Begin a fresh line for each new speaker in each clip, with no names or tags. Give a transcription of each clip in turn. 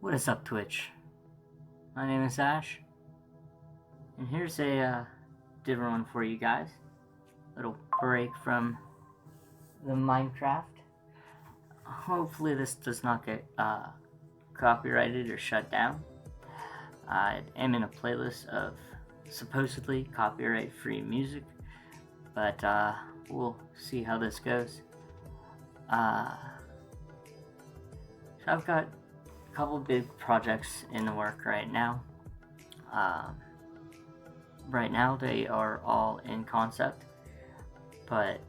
What is up, Twitch? My name is Ash, and here's a different one for you guys. Little break from the Minecraft. Hopefully this does not get copyrighted or shut down. I am in a playlist of supposedly copyright-free music, but we'll see how this goes. So I've got a couple big projects in the work right now. Right now they are all in concept, but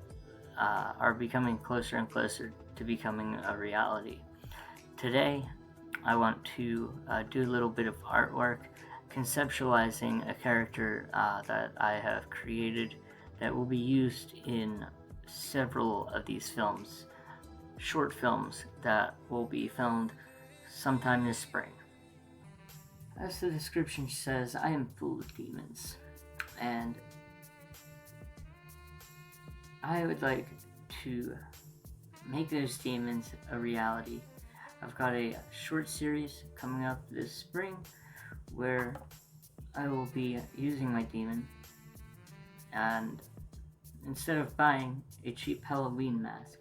are becoming closer and closer to becoming a reality. Today, I want to do a little bit of artwork, conceptualizing a character that I have created that will be used in several of these films, short films that will be filmed sometime this spring. As the description says, I am full of demons, and I would like to make those demons a reality. I've got a short series coming up this spring where I will be using my demon, and instead of buying a cheap Halloween mask,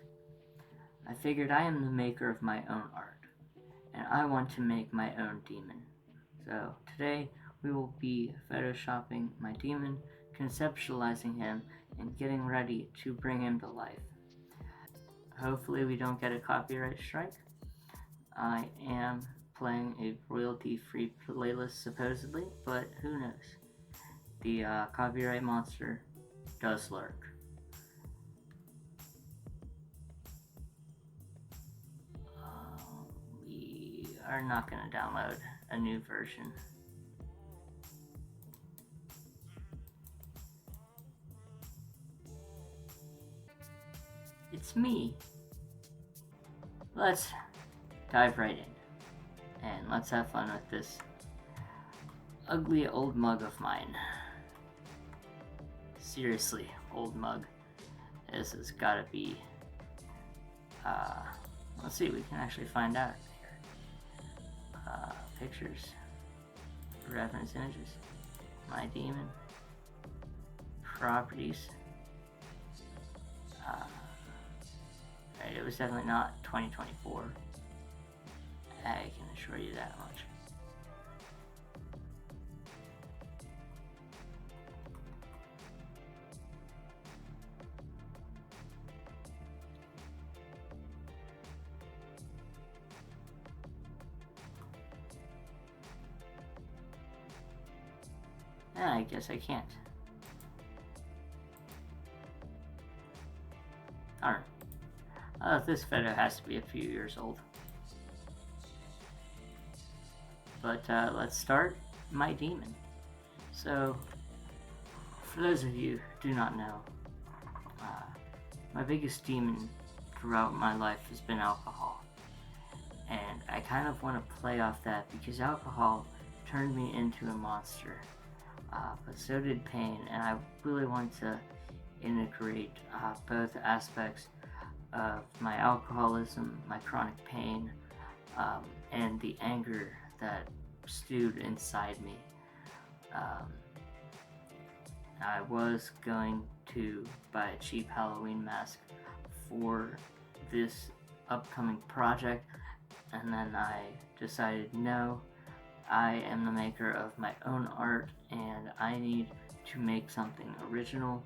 I figured I am the maker of my own art, and I want to make my own demon. So today we will be photoshopping my demon, conceptualizing him, and getting ready to bring him to life. Hopefully we don't get a copyright strike. I am playing a royalty-free playlist supposedly, but who knows? The copyright monster does lurk. We are not going to download a new version. It's me. Let's dive right in, and let's have fun with this ugly old mug of mine. Seriously, old mug. This has gotta be, let's see, we can actually find out here. Pictures, reference images, my demon, properties. Right, it was definitely not 2024. I can assure you that much. I guess I can't. Alright. This photo has to be a few years old. But let's start my demon. So, for those of you who do not know, my biggest demon throughout my life has been alcohol. And I kind of want to play off that because alcohol turned me into a monster. But so did pain, and I really want to integrate both aspects of my alcoholism, my chronic pain, and the anger that stewed inside me. I was going to buy a cheap Halloween mask for this upcoming project, and then I decided no, I am the maker of my own art, and I need to make something original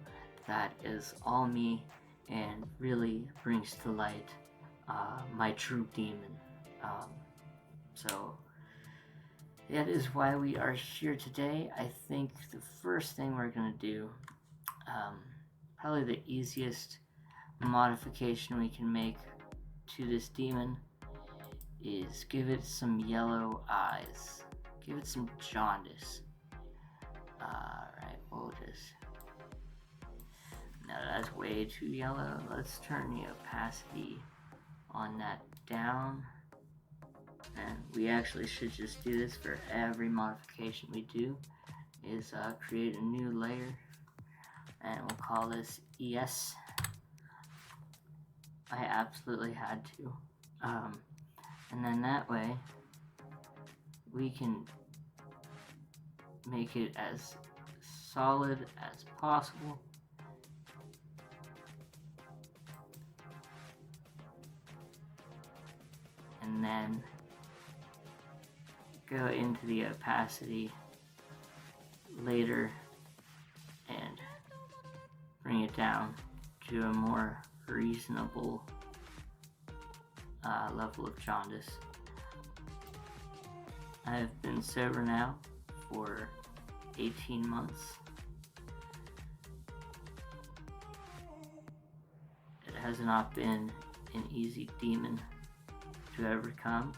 that is all me and really brings to light my true demon. So that is why we are here today. I think the first thing we're going to do, probably the easiest modification we can make to this demon, is give it some yellow eyes. Give it some jaundice. Alright, we'll just... No, that's way too yellow. Let's turn the opacity on that down. And we actually should just do this for every modification we do, is create a new layer. And we'll call this ES. I absolutely had to. And then that way, we can make it as solid as possible. And then go into the opacity later and bring it down to a more reasonable level of jaundice. I've been sober now for 18 months. It has not been an easy demon to overcome,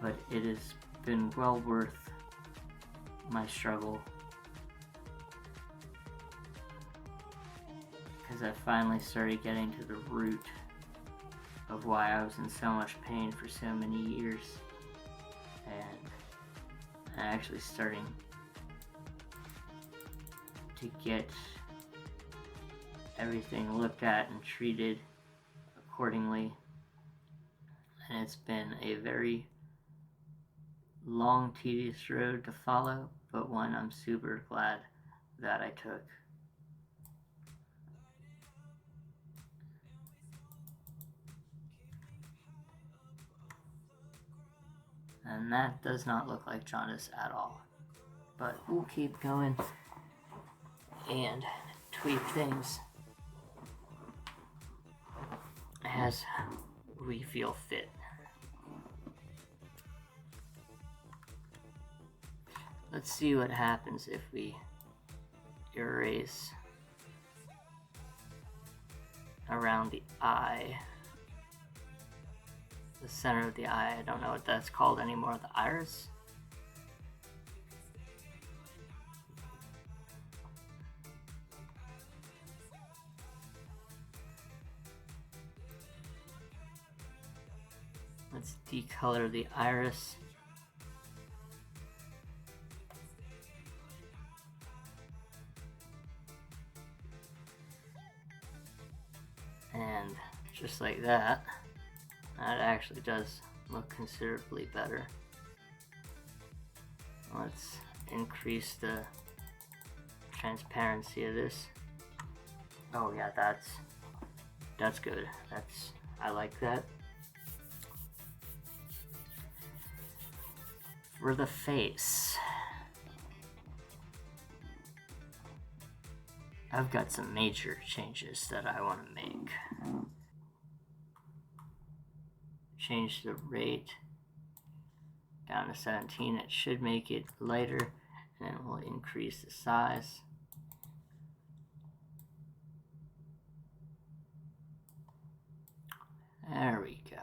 but it has been well worth my struggle, because I finally started getting to the root of why I was in so much pain for so many years, and I'm actually starting to get everything looked at and treated accordingly. And it's been a very long, tedious road to follow, but one I'm super glad that I took. And that does not look like jaundice at all. But we'll keep going and tweak things as we feel fit. Let's see what happens if we erase around the eye. The center of the eye, I don't know what that's called anymore, the iris? Let's decolor the iris. And just like that, that actually does look considerably better. Let's increase the transparency of this. Oh yeah, that's good. I like that. For the face, I've got some major changes that I want to make. Change the rate down to 17. It should make it lighter, and then we'll increase the size. There we go.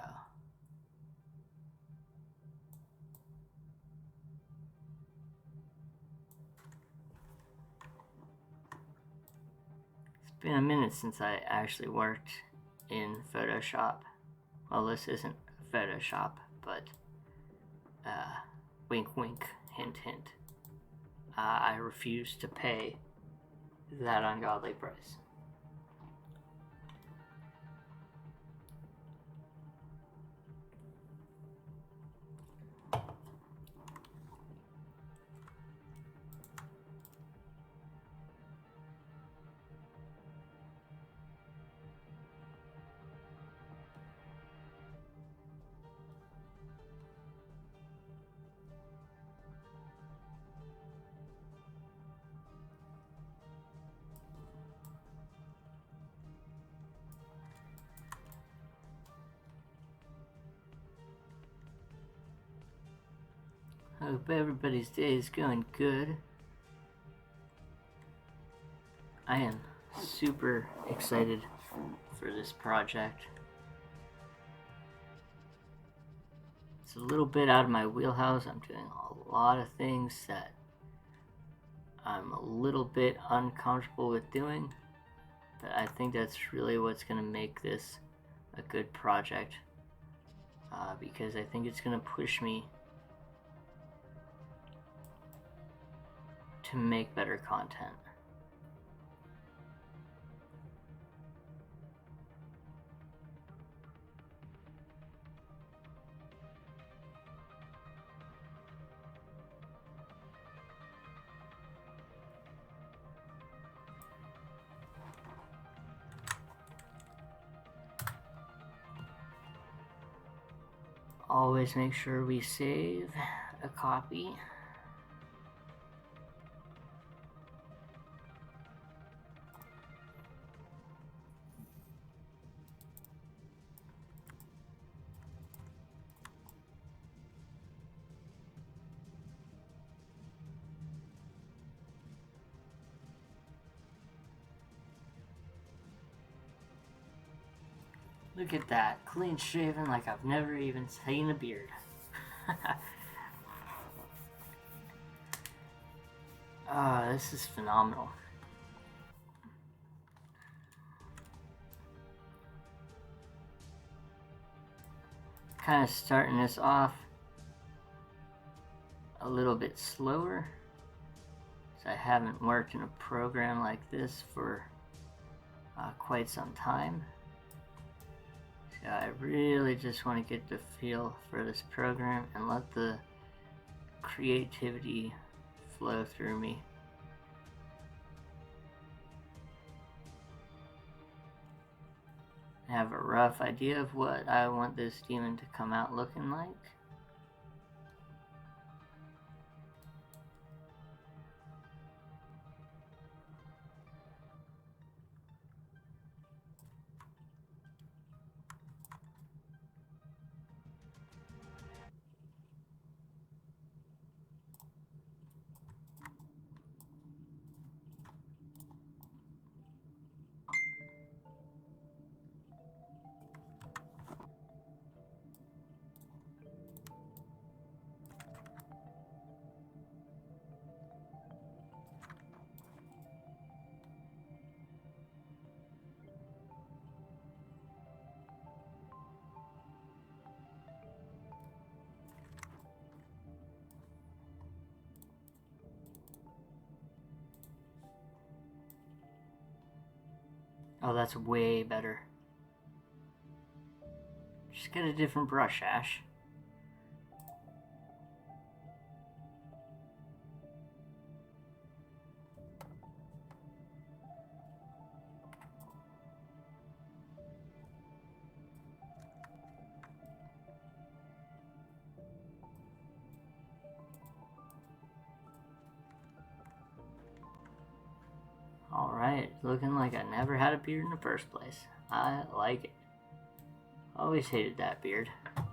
It's been a minute since I actually worked in Photoshop. Well, this isn't Photoshop, but wink wink, hint hint. I refuse to pay that ungodly price. Hope everybody's day is going good. I am super excited for this project. It's a little bit out of my wheelhouse. I'm doing a lot of things that I'm a little bit uncomfortable with doing, but I think that's really what's going to make this a good project, because I think it's going to push me to make better content. Always make sure we save a copy. Look at that, clean shaven like I've never even seen a beard. This is phenomenal. Kind of starting this off a little bit slower, so I haven't worked in a program like this for quite some time. So I really just want to get the feel for this program and let the creativity flow through me. I have a rough idea of what I want this demon to come out looking like. Oh, that's way better. Just get a different brush, Ash. Alright, looking like I never had a beard in the first place. I like it. Always hated that beard. No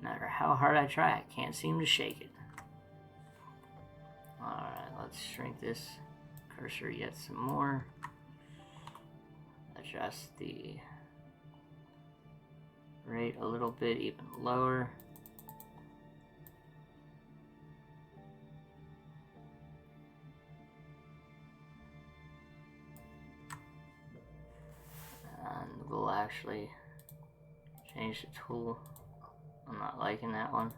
matter how hard I try, I can't seem to shake it. Alright, let's shrink this cursor yet some more. Adjust the rate a little bit even lower. And we'll actually change the tool. I'm not liking that one.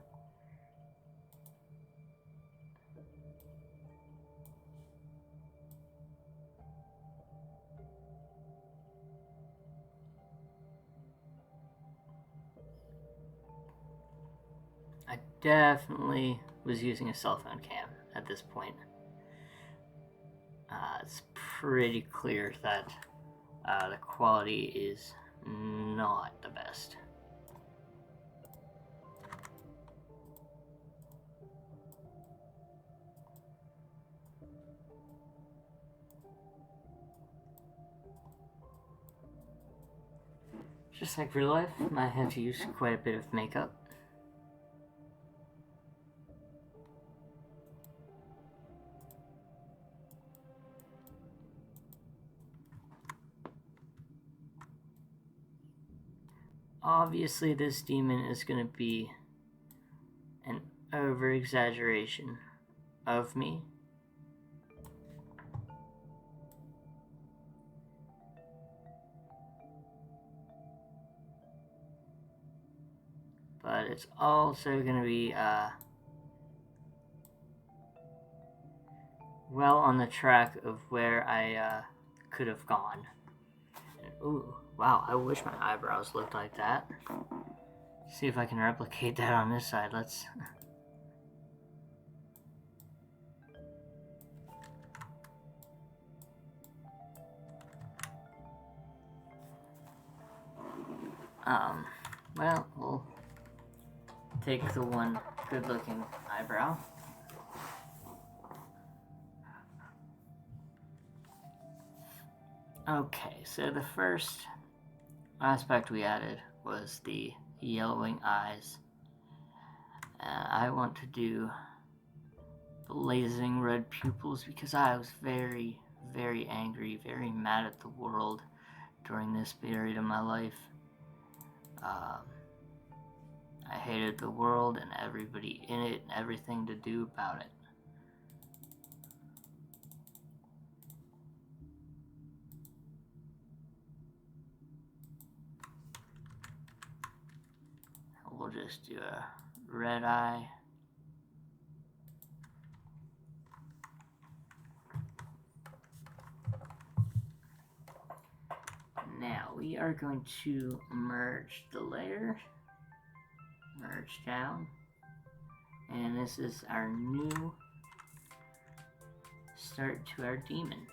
I definitely was using a cell phone cam at this point. It's pretty clear that the quality is not the best. Just like real life, I have to use quite a bit of makeup. Obviously, this demon is going to be an over-exaggeration of me. But it's also going to be well on the track of where I could have gone. And, ooh, wow, I wish my eyebrows looked like that. See if I can replicate that on this side. Let's... Well, we'll take the one good-looking eyebrow. Okay, so the first aspect we added was the yellowing eyes. I want to do blazing red pupils because I was very, very angry, very mad at the world during this period of my life. I hated the world and everybody in it and everything to do about it. We'll just do a red eye. Now we are going to merge the layer, merge down, and this is our new start to our demon.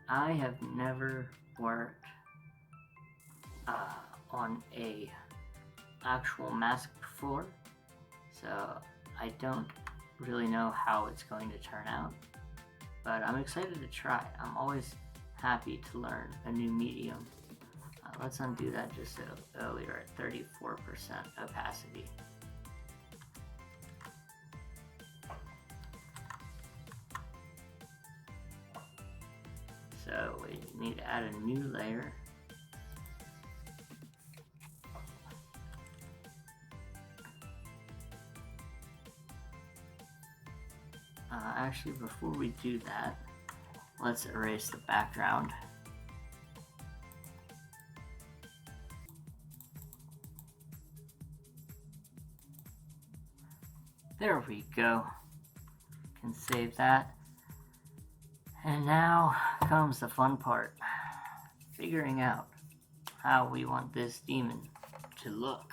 I have never worked on a actual mask before, so I don't really know how it's going to turn out, but I'm excited to try. I'm always happy to learn a new medium. Let's undo that just so we are at 34% opacity. So we need to add a new layer. Actually, before we do that, let's erase the background. There we go. Can save that. And now comes the fun part. Figuring out how we want this demon to look.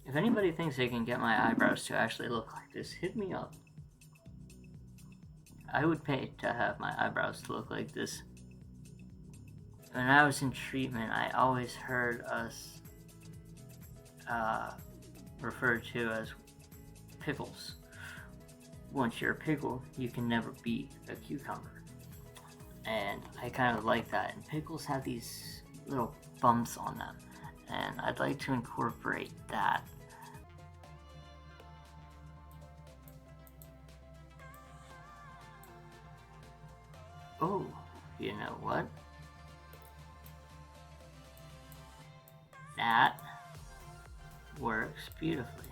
If anybody thinks they can get my eyebrows to actually look like this, hit me up. I would pay to have my eyebrows to look like this. When I was in treatment, I always heard us referred to as pickles. Once you're a pickle, you can never be a cucumber. And I kind of like that. And pickles have these little bumps on them. And I'd like to incorporate that. Oh, you know what? That works beautifully.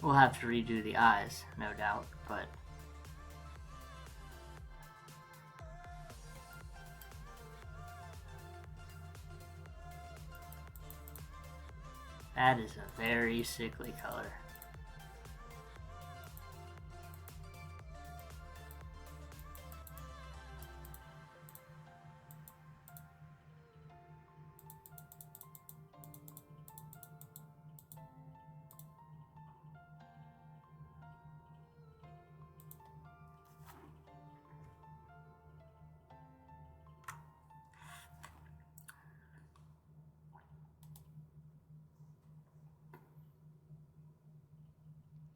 We'll have to redo the eyes, no doubt, but that is a very sickly color.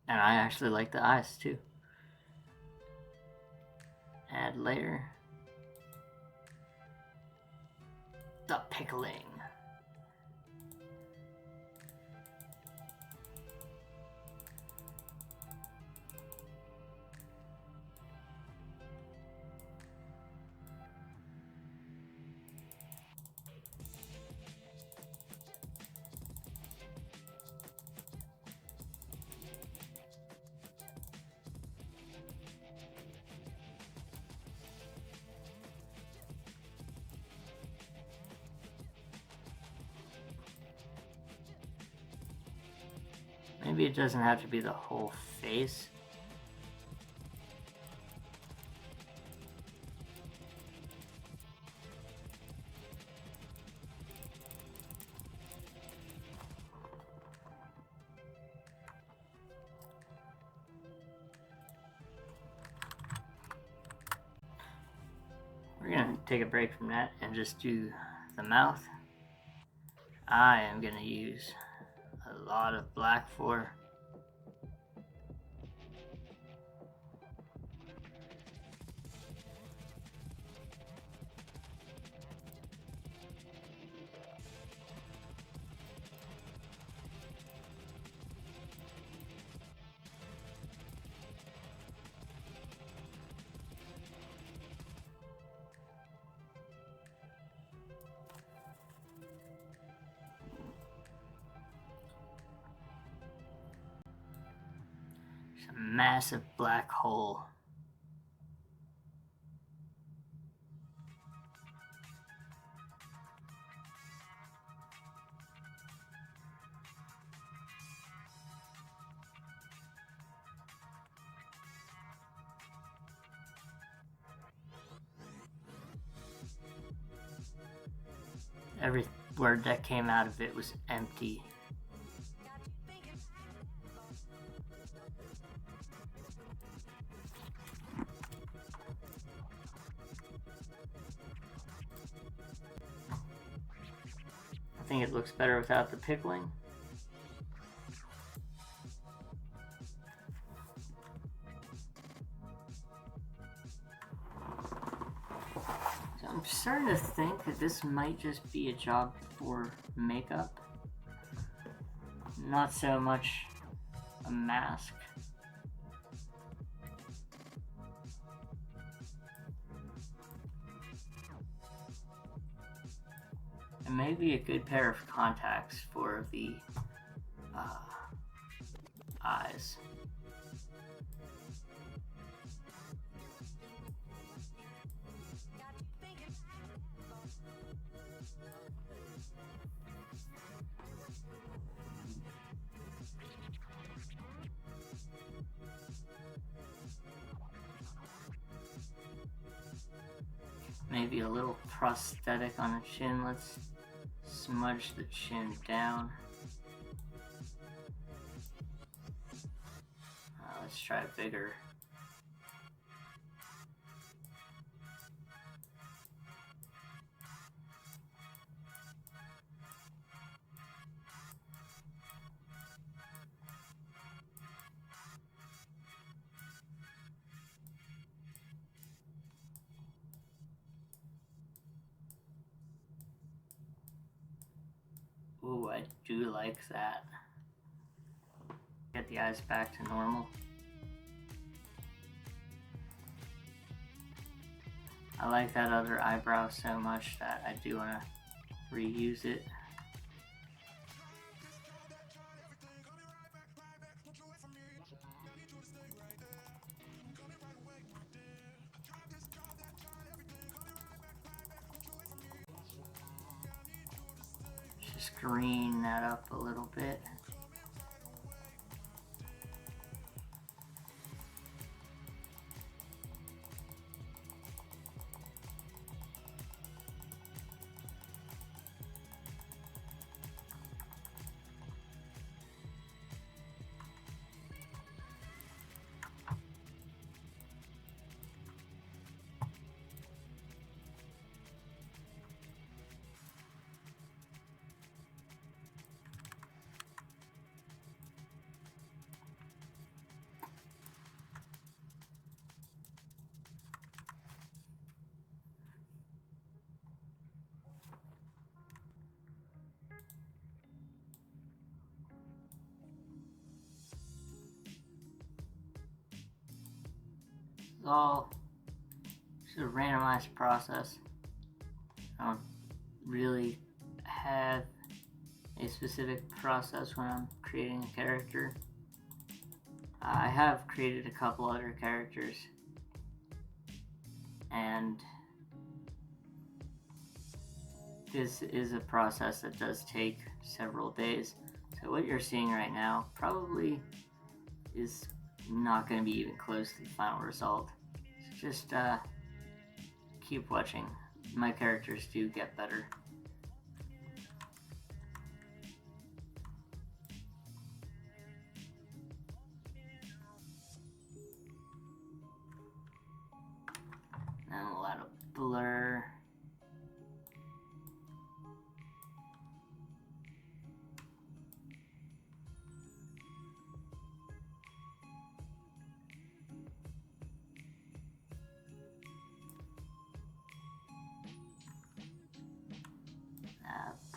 And I actually like the eyes too. Add layer. The pickling. Maybe it doesn't have to be the whole face. take a break from that and just do the mouth, I am going to use a lot of black for a massive black hole. Every word that came out of it was empty. I think it looks better without the pickling. So I'm starting to think that this might just be a job for makeup, not so much a mask. And maybe a good pair of contacts for the eyes. Maybe a little prosthetic on the chin. Let's smudge the chin down. Let's try bigger. Ooh, I do like that. Get the eyes back to normal. I like that other eyebrow so much that I do want to reuse it. Just green that up a little bit. It's all just a randomized process. I don't really have a specific process when I'm creating a character. I have created a couple other characters, and this is a process that does take several days. So what you're seeing right now probably is not going to be even close to the final result. So just keep watching. My characters do get better. Then we'll add a blur.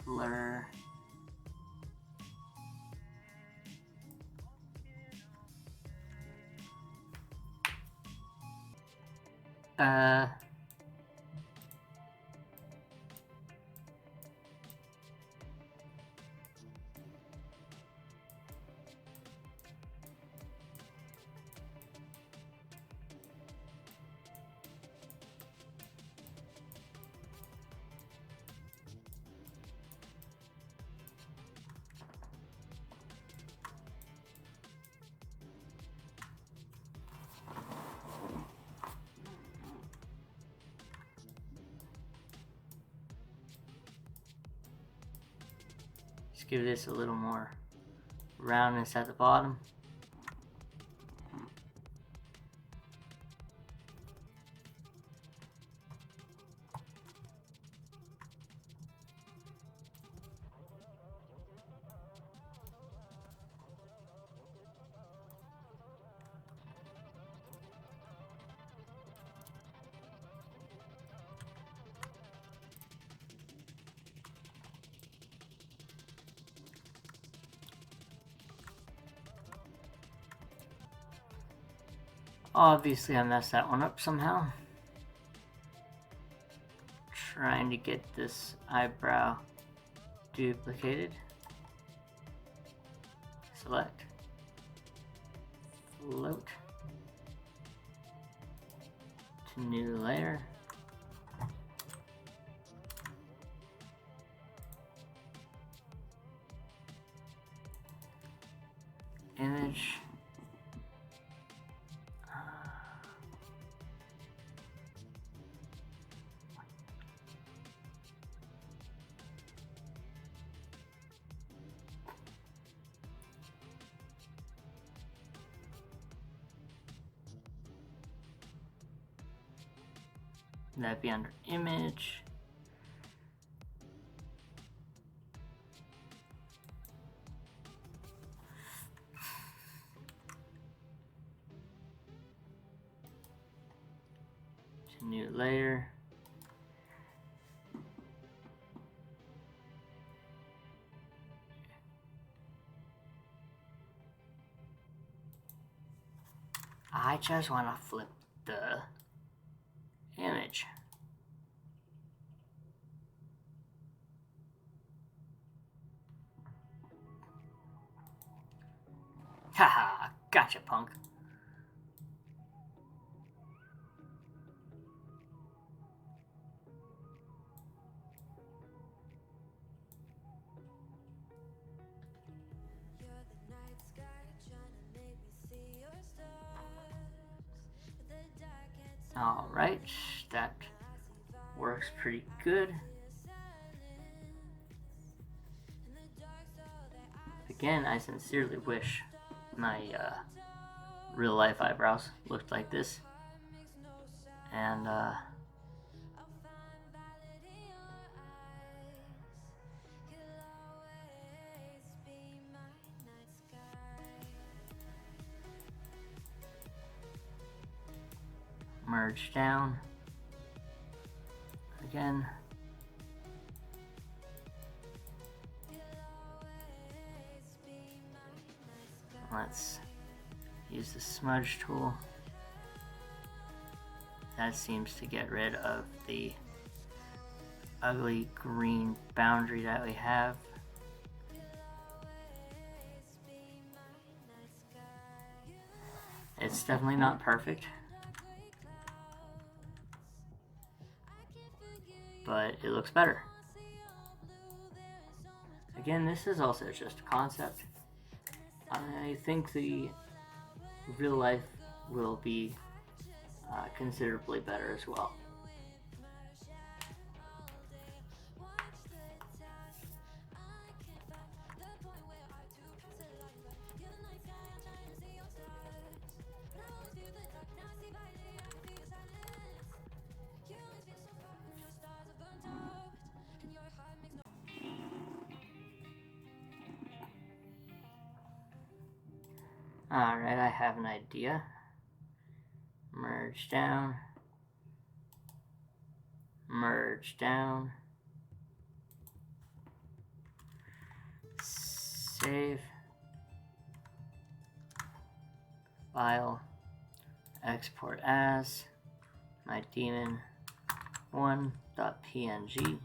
blur. Just give this a little more roundness at the bottom. Obviously I messed that one up somehow. Trying to get this eyebrow duplicated. Select. Float. To new layer. Image. That'd be under image. To new layer. I just want to flip the image. Haha, gotcha, punk. Alright, that works pretty good. Again, I sincerely wish my real life eyebrows looked like this. And merge down again. Let's use the smudge tool. That seems to get rid of the ugly green boundary that we have. It's definitely not perfect, but it looks better. Again, this is also just a concept. I think the real life will be considerably better as well. Alright, I have an idea. Merge down. Merge down. Save. File. Export as my daemon1.png.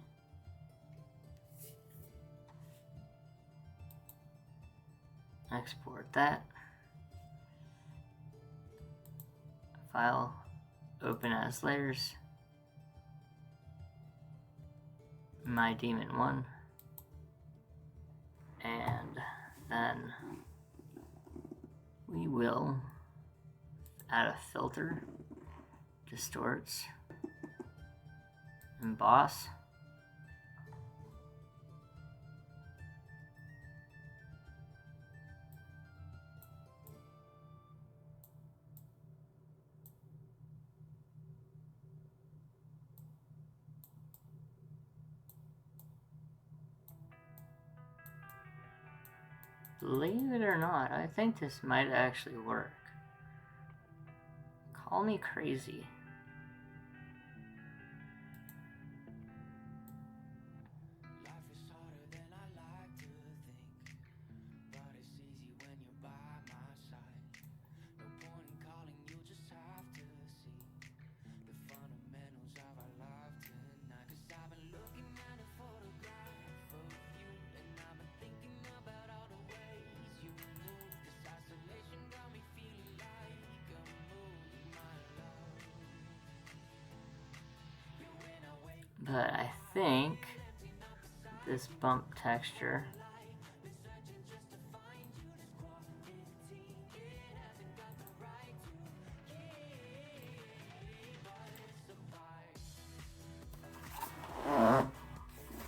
Export that. File. Open as layers. My daemon1. And then we will add a filter, distorts, emboss, believe it or not, I think this might actually work. Call me crazy. But I think this bump texture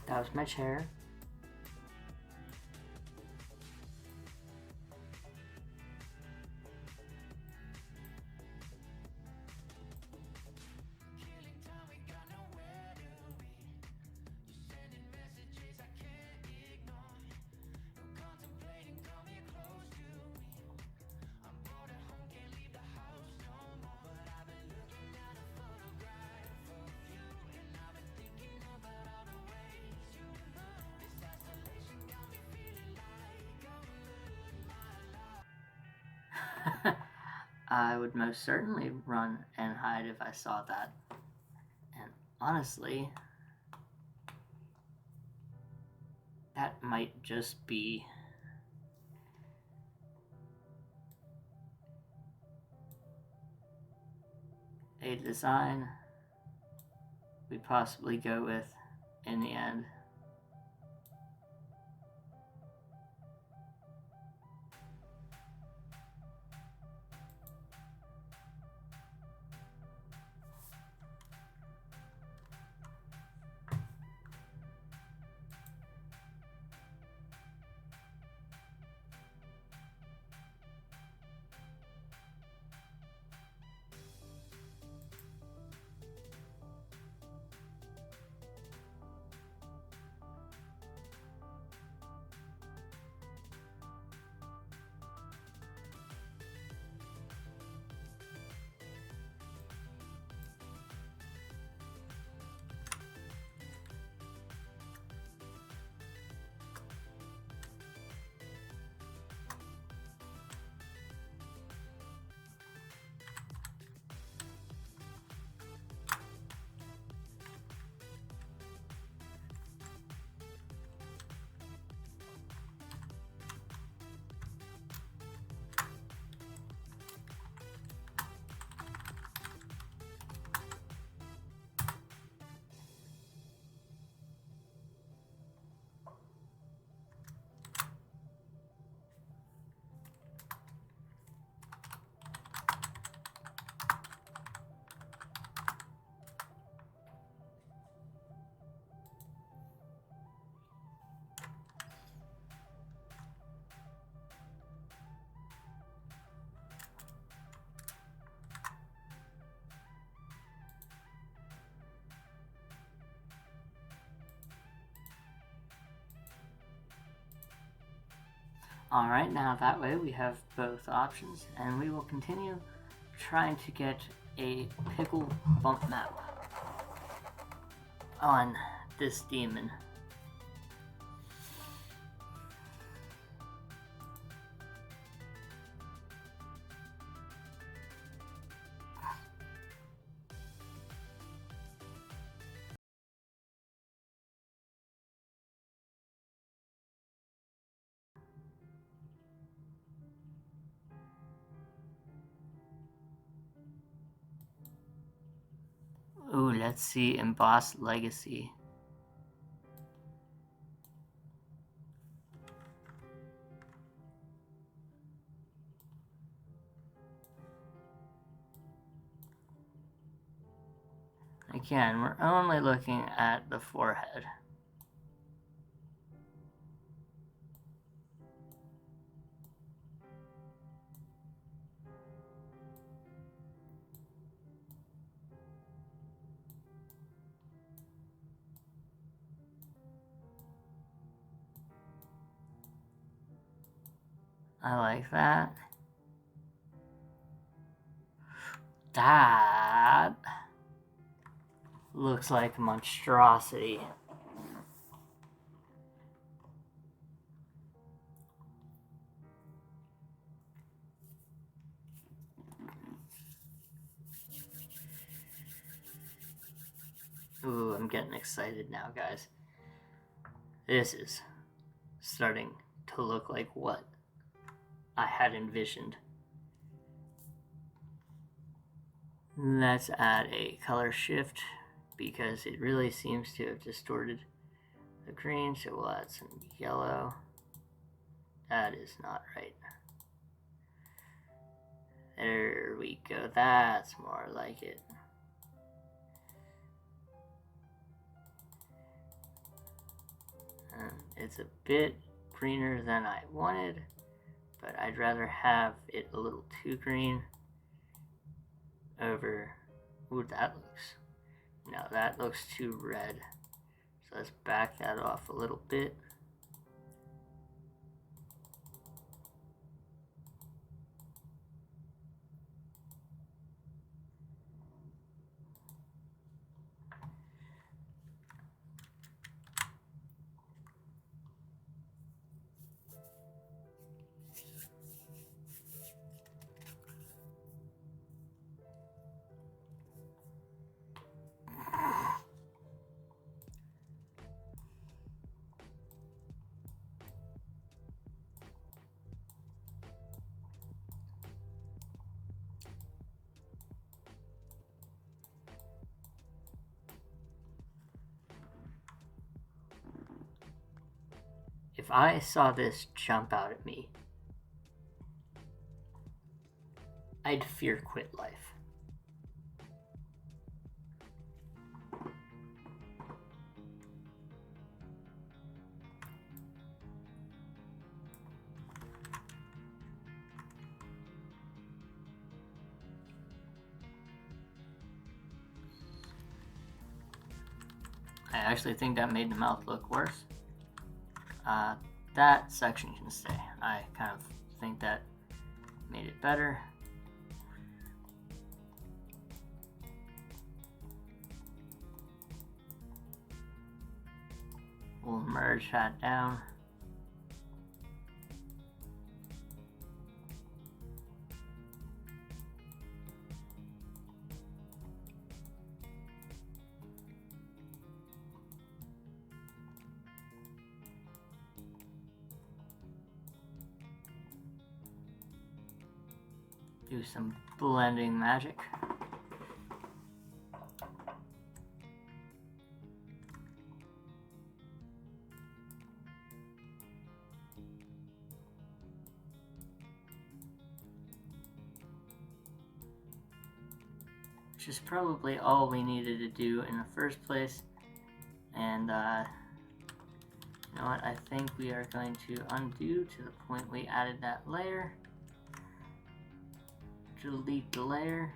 that was my chair. I would most certainly run and hide if I saw that. And honestly, that might just be a design we'd possibly go with in the end. Alright, now that way we have both options, and we will continue trying to get a pickle bump map on this demon. Let's see, Embossed Legacy. Again, we're only looking at the forehead. I like that. That looks like a monstrosity. Ooh, I'm getting excited now, guys. This is starting to look like what I had envisioned. Let's add a color shift because it really seems to have distorted the green, so we'll add some yellow. That is not right. There we go, that's more like it. It's a bit greener than I wanted, but I'd rather have it a little too green over, ooh, that looks too red. So let's back that off a little bit. If I saw this jump out at me, I'd fear quit life. I actually think that made the mouth look worse. That section can stay. I kind of think that made it better. We'll merge that down. Do some blending magic. Which is probably all we needed to do in the first place. And you know what, I think we are going to undo to the point we added that layer. Delete the layer.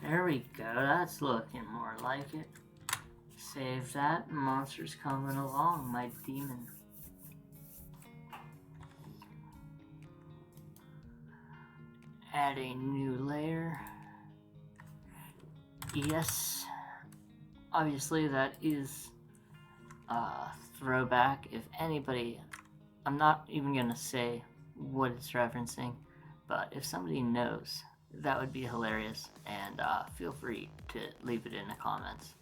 There we go, that's looking more like it. Save that, monster's coming along, my demon. Add a new layer. Yes. Obviously that is a throwback. If anybody, I'm not even gonna say what it's referencing, but if somebody knows, that would be hilarious, and feel free to leave it in the comments.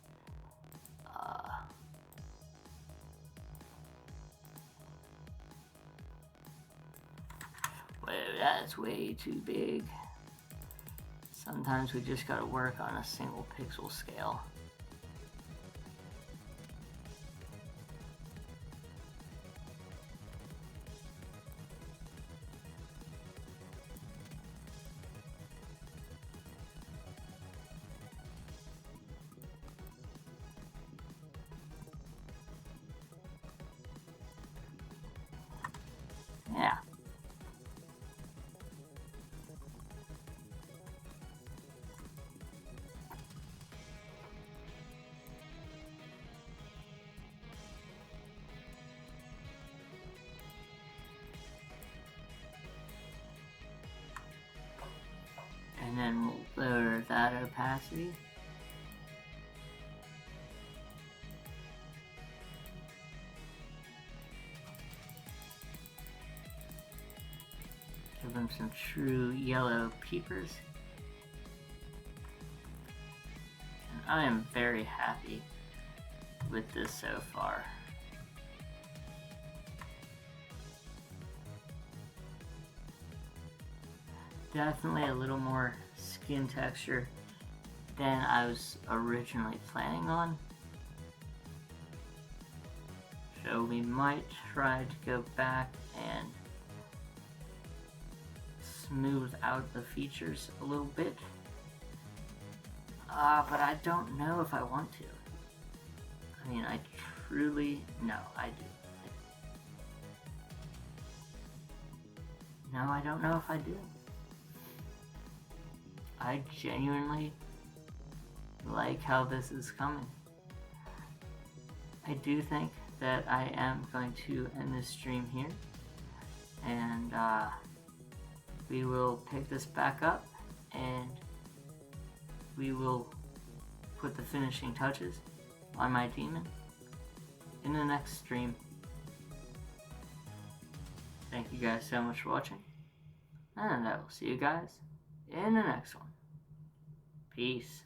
Whoa, that's way too big. Sometimes we just gotta work on a single pixel scale. Yeah. And then we'll lower that opacity. Give them some true yellow peepers. And I am very happy with this so far. Definitely a little more skin texture than I was originally planning on. So we might try to go back and smooth out the features a little bit. But I don't know if I want to. I mean, I truly, no, I do. No, I don't know if I do. I genuinely like how this is coming. I do think that I am going to end this stream here, and we will pick this back up, and we will put the finishing touches on my demon in the next stream. Thank you guys so much for watching, and I will see you guys in the next one. Peace.